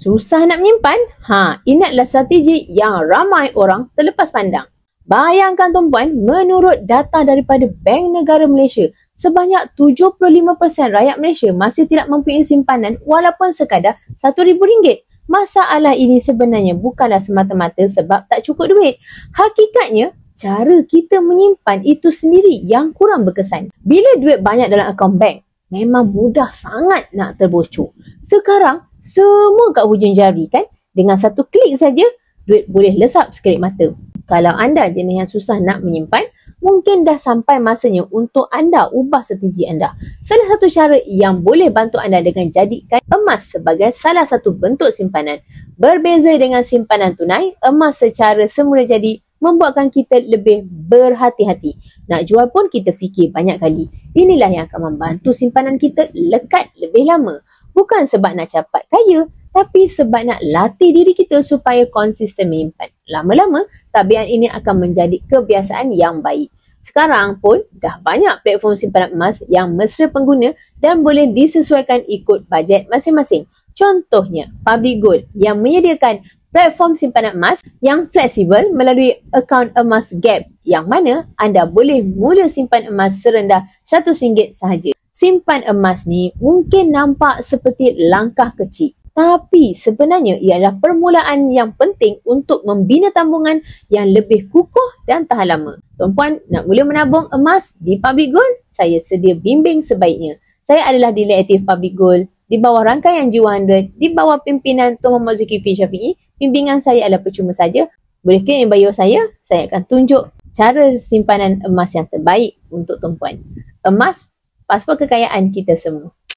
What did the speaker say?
Susah nak menyimpan? Ingatlah strategi yang ramai orang terlepas pandang. Bayangkan tuan-puan, menurut data daripada Bank Negara Malaysia, sebanyak 75% rakyat Malaysia masih tidak mempunyai simpanan walaupun sekadar RM1,000. Masalah ini sebenarnya bukanlah semata-mata sebab tak cukup duit. Hakikatnya, cara kita menyimpan itu sendiri yang kurang berkesan. Bila duit banyak dalam akaun bank, memang mudah sangat nak terbocor. Sekarang, semua kat hujung jari kan? Dengan satu klik saja, duit boleh lesap sekelip mata. Kalau anda jenis yang susah nak menyimpan, mungkin dah sampai masanya untuk anda ubah strategi anda. Salah satu cara yang boleh bantu anda dengan jadikan emas sebagai salah satu bentuk simpanan. Berbeza dengan simpanan tunai, emas secara semula jadi membuatkan kita lebih berhati-hati. Nak jual pun kita fikir banyak kali. Inilah yang akan membantu simpanan kita lekat lebih lama. Bukan sebab nak capat kaya, tapi sebab nak latih diri kita supaya konsisten menyimpan. Lama-lama, tabiat ini akan menjadi kebiasaan yang baik. Sekarang pun dah banyak platform simpanan emas yang mesra pengguna dan boleh disesuaikan ikut bajet masing-masing. Contohnya, Public Gold yang menyediakan platform simpanan emas yang fleksibel melalui akaun emas Gap yang mana anda boleh mula simpan emas serendah RM100 sahaja. Simpan emas ni mungkin nampak seperti langkah kecil, tapi sebenarnya ia adalah permulaan yang penting untuk membina tabungan yang lebih kukuh dan tahan lama. Tuan-puan nak mula menabung emas di Public Gold? Saya sedia bimbing sebaiknya. Saya adalah dealer aktif Public Gold di bawah rangkaian G100 di bawah pimpinan Tuan Muhammad Zulkifli Syafiee. Bimbingan saya adalah percuma saja. Boleh klik bio saya akan tunjuk cara simpanan emas yang terbaik untuk tuan-puan. Emas, pasport kekayaan kita semua.